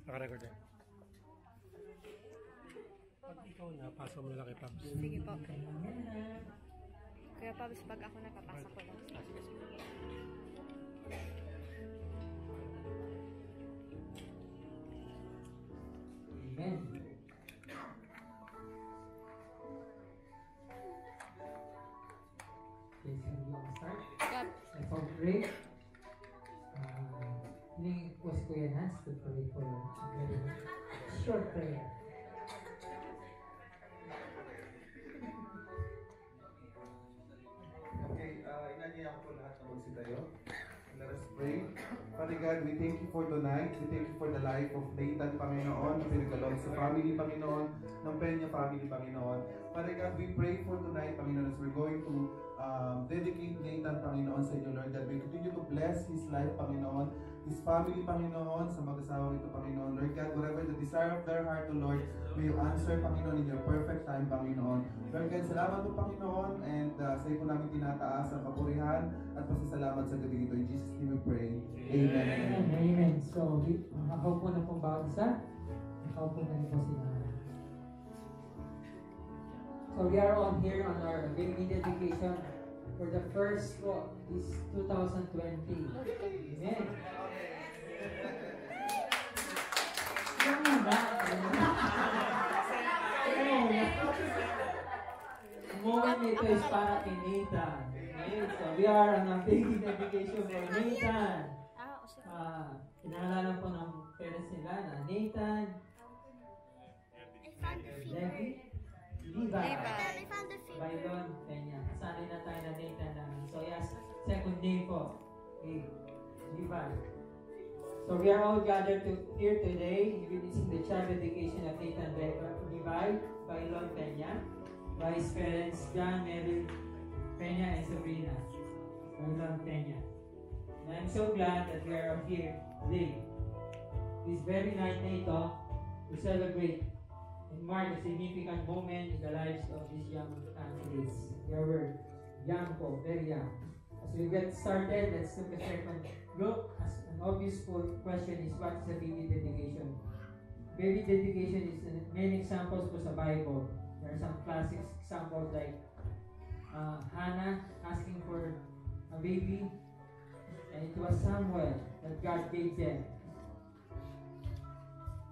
Naka-record yan. Pag ikaw na, pasok mo na lang kay Pabs. Sige po. Kuya Pabs, pag ako napapasok ko lang. Sige, sige. Amen. Okay, so you want to start? Yep. Let's all pray. Hiling ko si Kuya Nance to pray for a very short prayer. Okay, inanyayahan ko po lahat na magsitayo. Let us pray. Father God, we thank you for tonight. We thank you for the life of Nathan, Panginoon, ng Pinagalog sa family, Panginoon, ng Peña family, Panginoon. Father God, we pray for tonight, Panginoon, as we're going to dedicate Nathan, Panginoon, sa inyo, Lord God. We continue to bless his life, Panginoon, his family, Panginoon, sa mag-asawa ito, Panginoon. Lord God, whatever the desire of their heart, to Lord, may you answer, Panginoon, in your perfect time, Panginoon. Lord God, salamat po, Panginoon, and sa iyo po namin tinataas ang kapurihan at pasasalamat sa gabi ito. In Jesus' name we pray. Amen. Amen. Amen. So, ako po na pong bawat isa. Ako po na rin po sila. So, we are on here on our baby dedication for the first this 2020. Amen. Ang moment nito is para kay Nathan. Okay? So, we are on a baby dedication for Nathan. Pinangalanan po ng parents nila na Nathan, Levi, Bailon, Peña. Sanay na tayo na Nathan na. So yes, second name po, Levi. So we are all gathered here today, witnessing the child dedication of Nathan Levi, Bailon, Peña, by his parents, John, Mary, Peña, and Sabrina, Bailon, Peña. And I'm so glad that we are here today. This very night na ito, we celebrate and mark a significant moment in the lives of these young kids. They were young po, very young. As we get started, let's look at second look. As an obvious question is, what is a baby dedication? Baby dedication is many examples po sa Bible. There are some classic examples like Hannah asking for a baby, and it was Samuel that God gave them.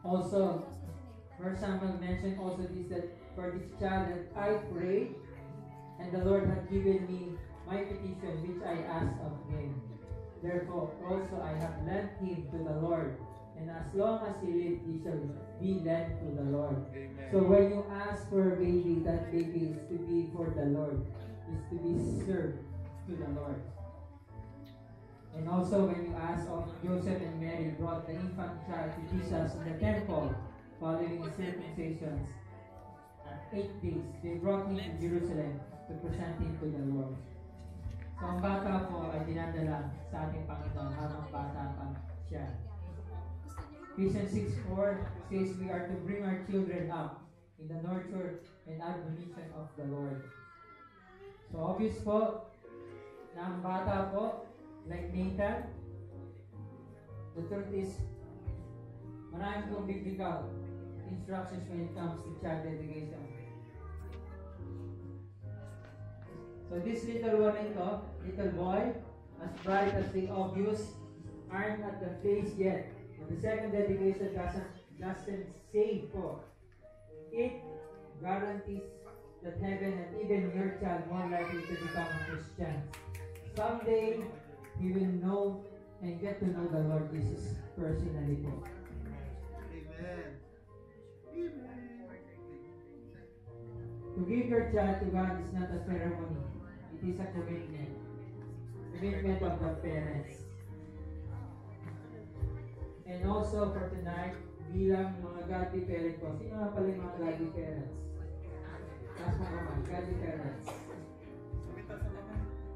Also, First Samuel mentioned also this, that for this child that I prayed, and the Lord had given me my petition which I asked of him. Therefore also I have lent him to the Lord, and as long as he lives, he shall be lent to the Lord. Amen. So when you ask for a baby, that baby is to be for the Lord, is to be served to the Lord. And also when you ask of Joseph and Mary brought the infant child to Jesus in the temple, following his circumcisions, at 8 days, they brought him to Jerusalem to present him to the Lord. So ang bata po ay dinadala sa ating Panginoon habang bata pa siya. Ephesians 6:4 says we are to bring our children up in the nurture and admonition of the Lord. So obvious po na ang bata po, like Nathan, the truth is marami pong biblical instructions when it comes to child dedication. So this little one ito, little boy, as bright as the obvious, aren't at the place yet. And the second dedication doesn't say po. It guarantees that heaven and even your child more likely to become a Christian. Someday, he will know and get to know the Lord Jesus personally po. Amen. To give your child to God is not a ceremony. It is a commitment. Commitment of the parents. And also for tonight, bilang mga godly parents po. Sino nga pala yung mga godly parents? Taas mo naman, godly parents.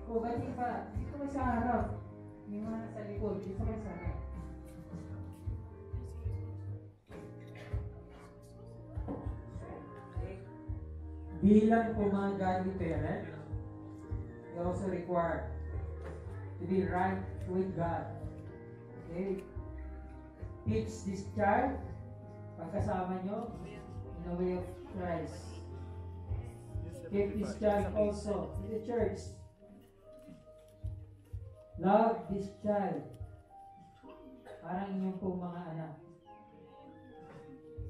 O, ba't pa? Dito kayo sa harap. Yung mga sa likod, dito kayo sa harap. Bilang po mga godly parent, you also require to be right with God. Okay? teach this child, pagkasama nyo, in the way of Christ. Keep this child also in the church. Love this child. Parang inyong pong mga anak.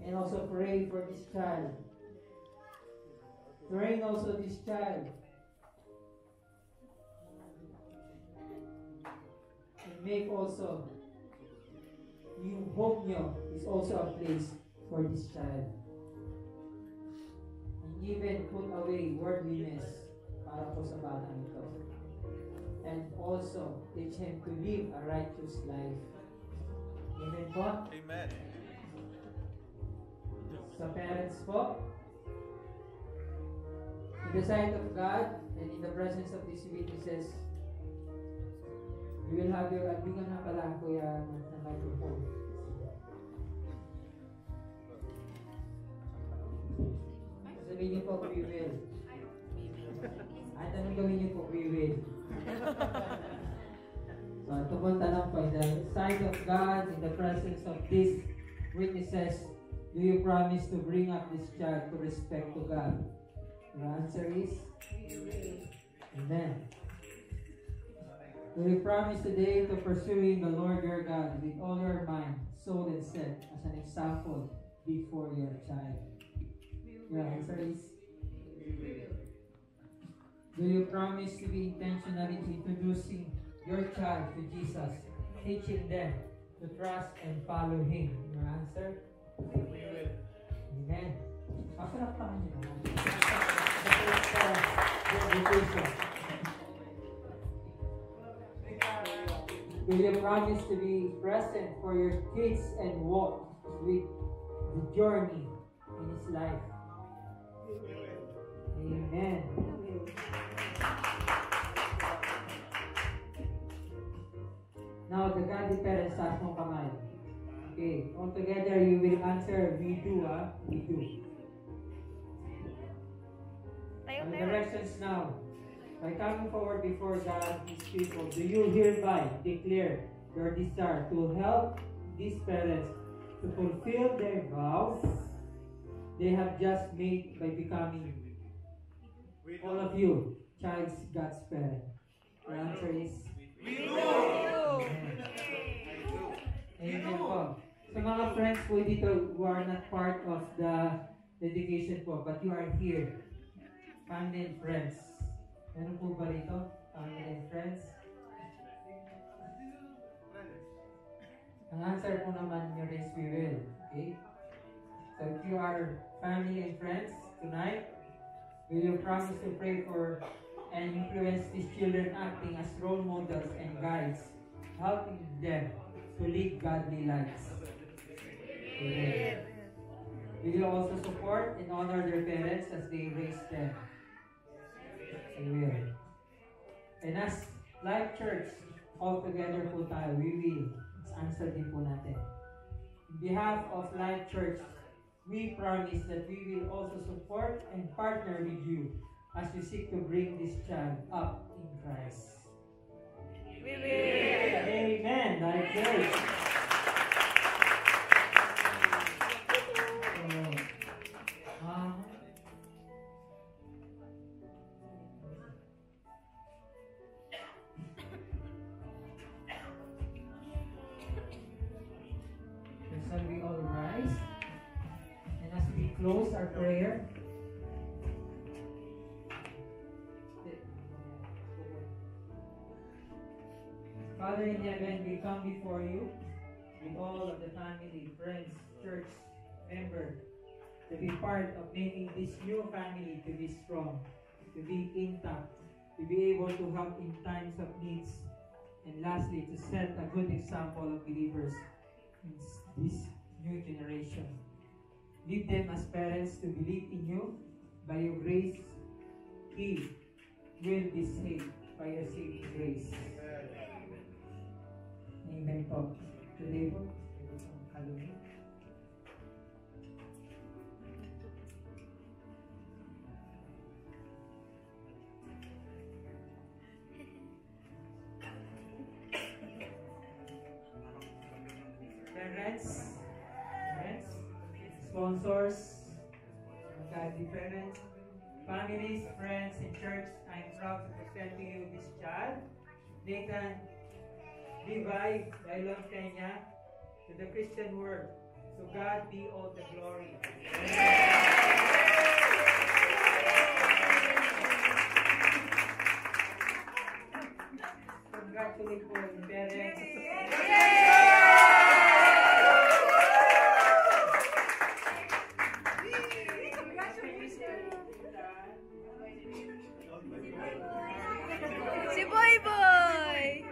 And also pray for this child. Train also this child. And make also yung home nyo is also a place for this child. And even put away worldliness para po sa batang ito. And also teach him to live a righteous life. Amen po? Amen. Sa parents po, in the sight of God and in the presence of these witnesses, we will have your agbingan na pala, Kuya, na microphone. Sabihin niyo po, we will. At anong gawin niyo po, we will. So, ito po tanong po, in the sight of God, in the presence of these witnesses, do you promise to bring up this child to respect to God? Your answer is? Amen. Do you promise today to pursuing the Lord your God with all your mind, soul, and self as an example before your child? Your answer is? Do you promise to be intentionally introducing your child to Jesus, teaching them to trust and follow Him? Your answer? Amen. Pasalapakan niyo naman. Do you promise to be present for your kids and walk with the journey in his life? Amen. Now, the godly parents, taas mong kamay. Okay, all together you will answer, we do, we do. Tayo, And tayo. directions now. By coming forward before God, His people, do you hereby declare your desire to help these parents to fulfill their vows they have just made by becoming, all of you, child's God's parent? The answer is? We do. Amen. Amen po. Sa mga friends po dito who are not part of the dedication po, but you are here, family and friends. Meron po ba rito? Family and friends? Ang answer po naman nyo is we will. Okay? So if you are family and friends tonight, will you promise to pray for and influence these children acting as role models and guides, helping them to lead godly lives? Amen. Will you also support and honor their parents as they raise them? I will. And as Life Church, all together po tayo, we will. Let's answer din po natin. On behalf of Life Church, we promise that we will also support and partner with you as you seek to bring this child up in Christ. We will. Amen, Life Church. Shall we all rise? And as we close our prayer, Father in heaven, we come before you with all of the family, friends, church members, to be part of making this new family to be strong, to be intact, to be able to help in times of needs, and lastly, to set a good example of believers in this new generation. Lead them as parents to believe in you. By your grace, he will be saved by your saving grace. Amen po. Today po, hallelujah. parents, sponsors, godly parents, families, friends, and church, I'm proud to present to you this child, Nathan Levi Dailon Kenya, to the Christian world. To God be all the glory. Congratulate po yung parents. Si Boy Boy!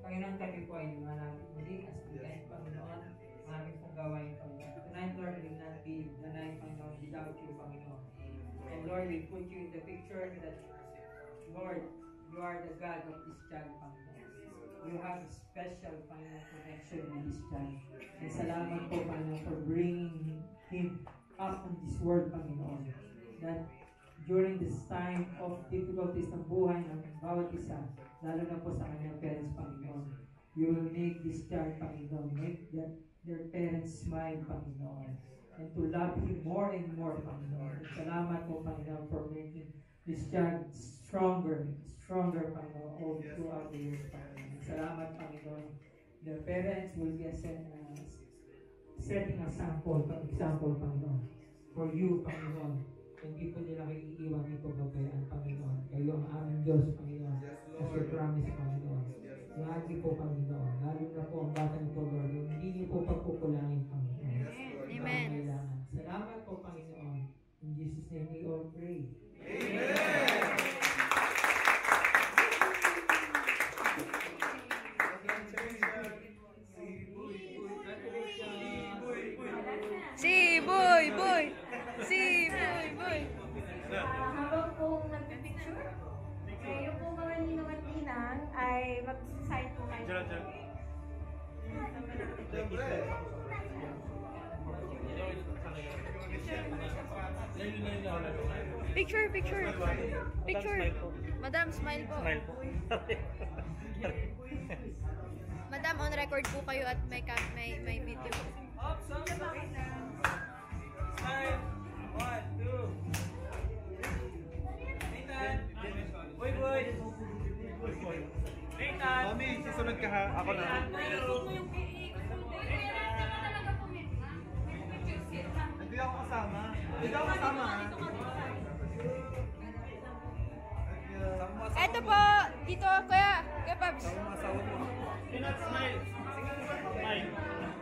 Panginoon, kami po ay lumalapit muli as we end, Panginoon, aming pong gawain, Panginoon. Tonight, Lord, will not be the night, Panginoon, without you, Panginoon. And Lord, we put you in the picture that, Lord, you are the God of this child, Panginoon. You have a special, Panginoon, connection with this child. And salamat po, Panginoon, for bringing him up in this world, Panginoon. That during this time of difficulties ng buhay ng bawat isa, lalo na po sa kanyang parents, Panginoon, you will make this child, Panginoon, make their parents smile, Panginoon, and to love him more and more, Panginoon. And salamat po, Panginoon, for making this child stronger, Panginoon, all throughout the years, Panginoon. Salamat, Panginoon. Their parents will be setting a example, Panginoon, for you, Panginoon. Hindi po nila kayo iiwan ito babayaan, Panginoon. Kayo ang aming Diyos, Panginoon. As your promise, Panginoon. Lagi po, Panginoon. Lalo na po ang bata nito, Lord. Hindi niyo po pagkukulangin, Panginoon. Amen. Salamat po, Panginoon. In Jesus' name we all pray. Si Boy Boy! Si Boy Boy! Habang po nagpipicture, yung po mga ninong at ninang ay mag-sign po kayo. Picture! Madam, smile po. Madam, on record po kayo at may video. Smile! 1, 2. Nathan! Boy! Nathan! Mami, susunod ka ha. Ako na. Hindi ako kasama. Eto po! Dito, Kuya Pabs. Pinat, smile. Smile.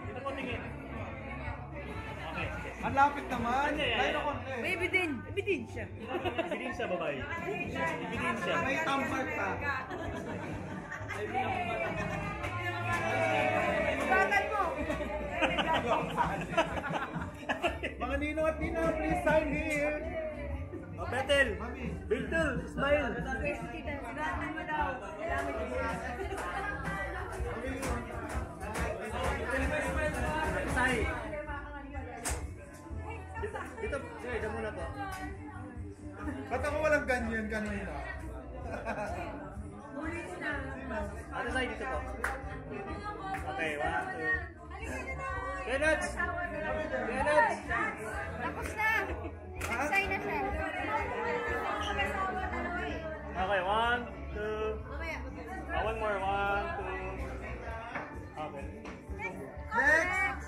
Dito po tingin. Okay, sige. Ang lapit naman. Tayo na konti. May ebidensya. Ebidensya, babae. Ebidensya. May tampar pa. Bagal mo! Mga ninong at ninang, please sign here. Oh, Betel. Betel, smile. Say. Dito, sige, dito muna po. Ba't ako walang ganyan kanina? Ano say dito po? Okay, 1, 2. Kenneth! Tapos na! Nag-sign na siya. Okay, 1, 2. One more, 1, 2. Okay. Next!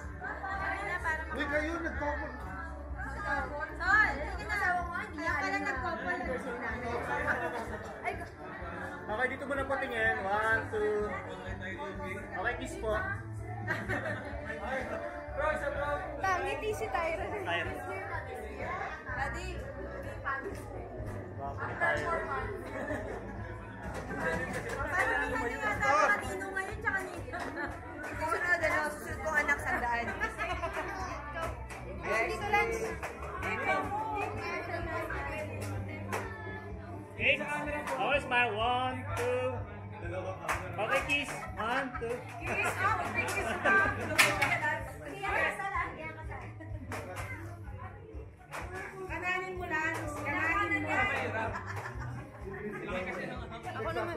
Uy, kayo nagpapag... Okay, dito muna po tingin. 1, 2. Okay, kiss po. Ngiti si Tyra. Tyra. Daddy. Wow, Tyra. Susunod kong anak sa daan. Dito lang. Okay, okay, smile. 1, 2. Okay, kiss. 1, 2. Kananin mo lang. Ako naman.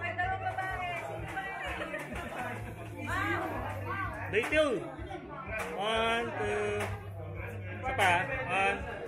May dalawang babae. Sino ba yun? Day 2. 1, 2. Isa pa. 1.